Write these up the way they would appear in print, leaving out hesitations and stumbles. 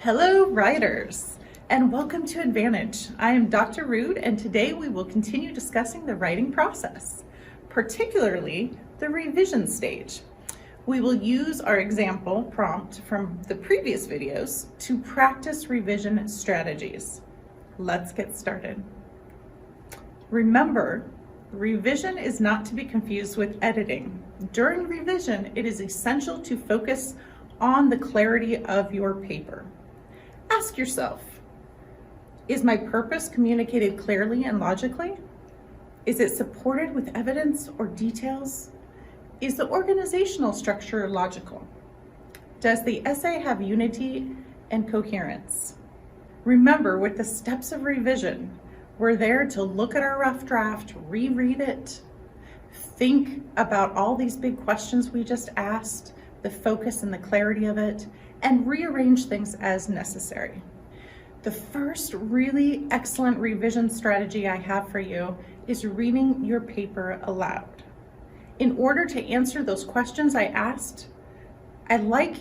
Hello writers, and welcome to EdVantage. I am Dr. Rude, and today we will continue discussing the writing process, particularly the revision stage. We will use our example prompt from the previous videos to practice revision strategies. Let's get started. Remember, revision is not to be confused with editing. During revision, it is essential to focus on the clarity of your paper. Ask yourself, is my purpose communicated clearly and logically? Is it supported with evidence or details? Is the organizational structure logical? Does the essay have unity and coherence? Remember, with the steps of revision, we're there to look at our rough draft, reread it, think about all these big questions we just asked, the focus and the clarity of it, and rearrange things as necessary. The first really excellent revision strategy I have for you is reading your paper aloud. In order to answer those questions I asked, I'd like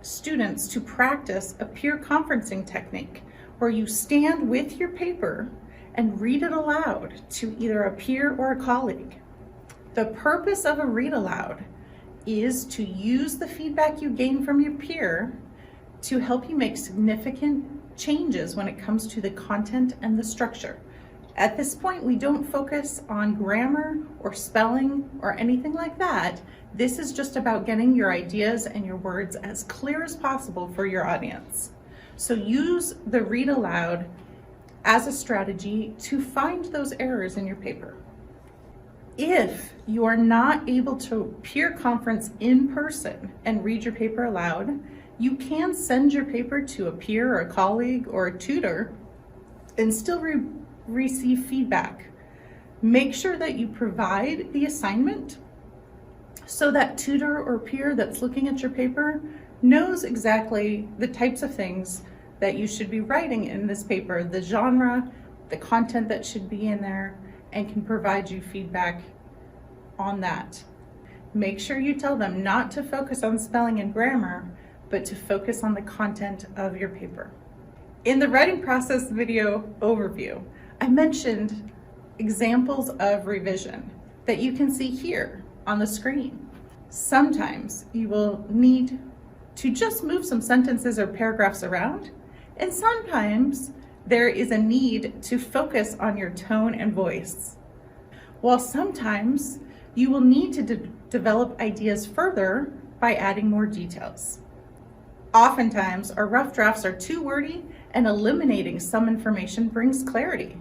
students to practice a peer conferencing technique where you stand with your paper and read it aloud to either a peer or a colleague. The purpose of a read aloud is to use the feedback you gain from your peer to help you make significant changes when it comes to the content and the structure. At this point, we don't focus on grammar or spelling or anything like that. This is just about getting your ideas and your words as clear as possible for your audience. So use the read aloud as a strategy to find those errors in your paper. If you are not able to peer conference in person and read your paper aloud, you can send your paper to a peer or a colleague or a tutor and still receive feedback. Make sure that you provide the assignment so that tutor or peer that's looking at your paper knows exactly the types of things that you should be writing in this paper, the genre, the content that should be in there, and can provide you feedback on that. Make sure you tell them not to focus on spelling and grammar, but to focus on the content of your paper. In the writing process video overview, I mentioned examples of revision that you can see here on the screen. Sometimes you will need to just move some sentences or paragraphs around, and sometimes there is a need to focus on your tone and voice. While sometimes you will need to develop ideas further by adding more details. Oftentimes, our rough drafts are too wordy, and eliminating some information brings clarity.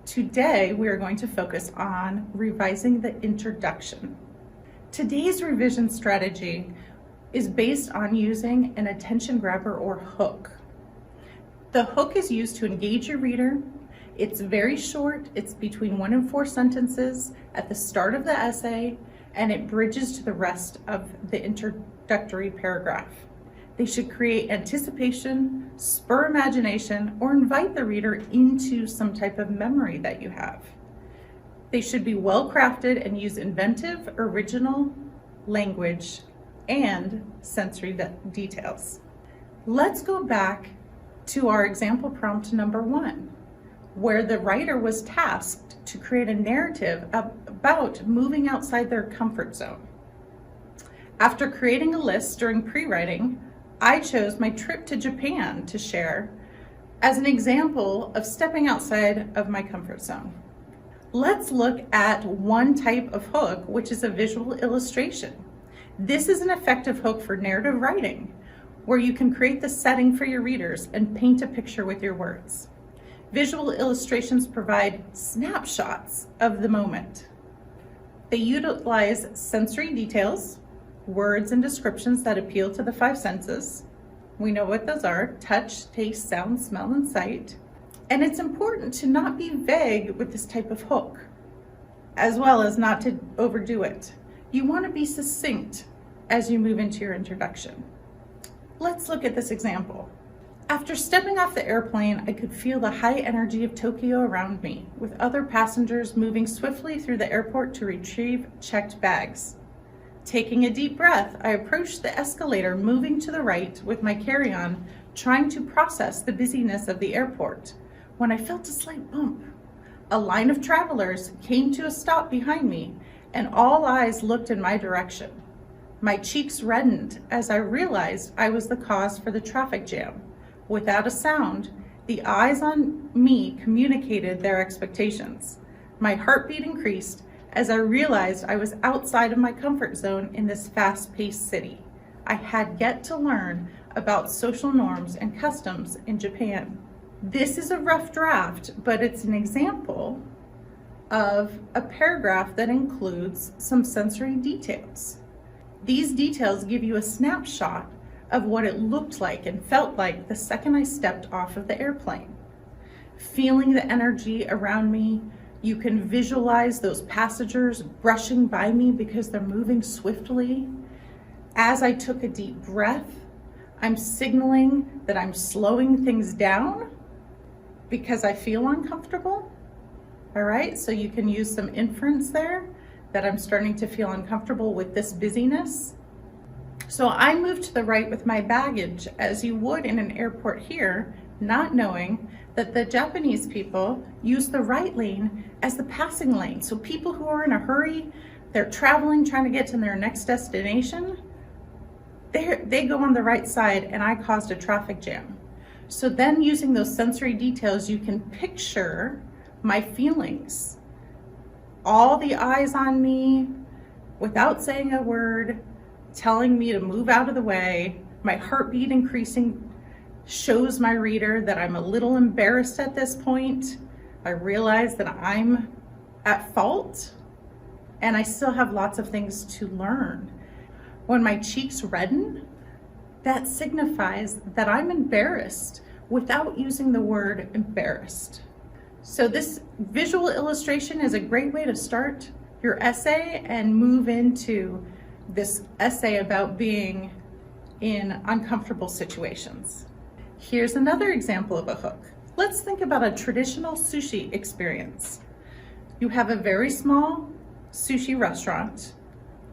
Today, we are going to focus on revising the introduction. Today's revision strategy is based on using an attention grabber or hook. The hook is used to engage your reader. It's very short. It's between 1 and 4 sentences at the start of the essay, and it bridges to the rest of the introductory paragraph. They should create anticipation, spur imagination, or invite the reader into some type of memory that you have. They should be well crafted and use inventive, original language and sensory details. Let's go back to our example prompt number 1, where the writer was tasked to create a narrative about moving outside their comfort zone. After creating a list during pre-writing, I chose my trip to Japan to share as an example of stepping outside of my comfort zone. Let's look at one type of hook, which is a visual illustration. This is an effective hook for narrative writing, where you can create the setting for your readers and paint a picture with your words. Visual illustrations provide snapshots of the moment. They utilize sensory details, words and descriptions that appeal to the 5 senses. We know what those are: touch, taste, sound, smell, and sight. And it's important to not be vague with this type of hook, as well as not to overdo it. You want to be succinct as you move into your introduction. Let's look at this example. After stepping off the airplane, I could feel the high energy of Tokyo around me, with other passengers moving swiftly through the airport to retrieve checked bags. Taking a deep breath, I approached the escalator, moving to the right with my carry-on trying to process the busyness of the airport when I felt a slight bump. A line of travelers came to a stop behind me, and all eyes looked in my direction. My cheeks reddened as I realized I was the cause for the traffic jam. Without a sound, the eyes on me communicated their expectations. My heartbeat increased as I realized I was outside of my comfort zone in this fast-paced city. I had yet to learn about social norms and customs in Japan. This is a rough draft, but it's an example of a paragraph that includes some sensory details. These details give you a snapshot of what it looked like and felt like the second I stepped off of the airplane. Feeling the energy around me, you can visualize those passengers brushing by me because they're moving swiftly. As I took a deep breath, I'm signaling that I'm slowing things down because I feel uncomfortable. All right, so you can use some inference there that I'm starting to feel uncomfortable with this busyness. So I moved to the right with my baggage as you would in an airport here, not knowing that the Japanese people use the right lane as the passing lane. So people who are in a hurry, they're traveling, trying to get to their next destination, they go on the right side, and I caused a traffic jam. So then using those sensory details, you can picture my feelings. All the eyes on me, without saying a word, telling me to move out of the way, my heartbeat increasing shows my reader that I'm a little embarrassed at this point. I realize that I'm at fault, and I still have lots of things to learn. When my cheeks redden, that signifies that I'm embarrassed without using the word embarrassed. So this visual illustration is a great way to start your essay and move into this essay about being in uncomfortable situations. Here's another example of a hook. Let's think about a traditional sushi experience. You have a very small sushi restaurant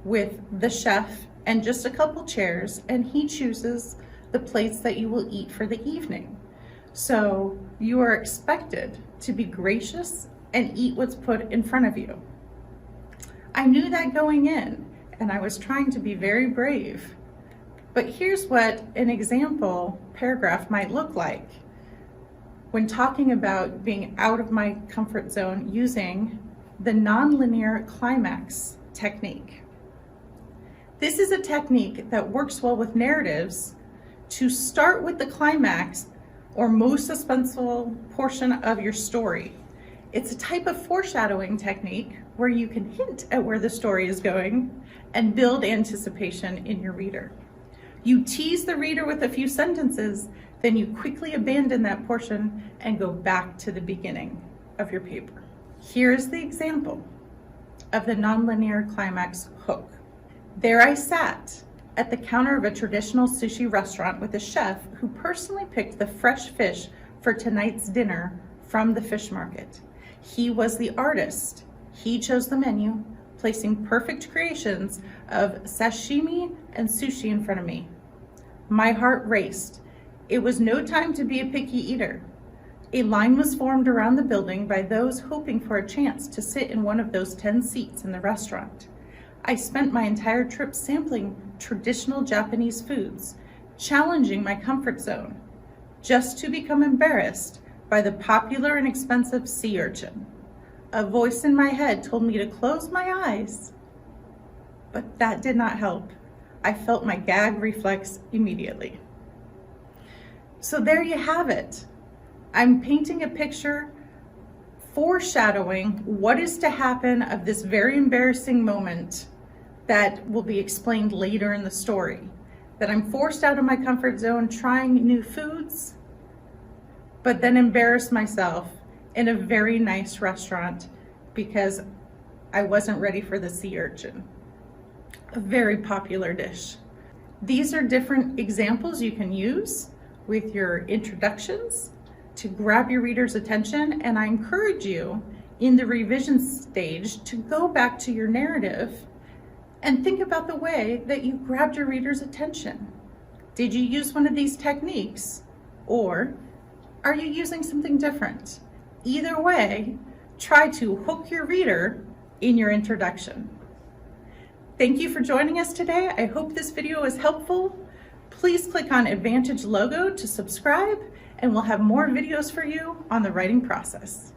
with the chef and just a couple chairs, and he chooses the plates that you will eat for the evening. So you are expected to be gracious and eat what's put in front of you. I knew that going in, and I was trying to be very brave. But here's what an example paragraph might look like when talking about being out of my comfort zone using the nonlinear climax technique. This is a technique that works well with narratives to start with the climax or most suspenseful portion of your story. It's a type of foreshadowing technique where you can hint at where the story is going and build anticipation in your reader. You tease the reader with a few sentences, then you quickly abandon that portion and go back to the beginning of your paper. Here's the example of the nonlinear climax hook. There I sat at the counter of a traditional sushi restaurant with a chef who personally picked the fresh fish for tonight's dinner from the fish market. He was the artist. He chose the menu, placing perfect creations of sashimi and sushi in front of me. My heart raced. It was no time to be a picky eater. A line was formed around the building by those hoping for a chance to sit in one of those 10 seats in the restaurant. I spent my entire trip sampling traditional Japanese foods, challenging my comfort zone, just to become embarrassed by the popular and expensive sea urchin. A voice in my head told me to close my eyes, but that did not help. I felt my gag reflex immediately. So there you have it. I'm painting a picture foreshadowing what is to happen of this very embarrassing moment that will be explained later in the story. That I'm forced out of my comfort zone trying new foods, but then embarrass myself in a very nice restaurant because I wasn't ready for the sea urchin, a very popular dish. These are different examples you can use with your introductions to grab your reader's attention, and I encourage you in the revision stage to go back to your narrative and think about the way that you grabbed your reader's attention. Did you use one of these techniques Or are you using something different? Either way, try to hook your reader in your introduction. Thank you for joining us today. I hope this video was helpful. Please click on EdVantage logo to subscribe, and we'll have more videos for you on the writing process.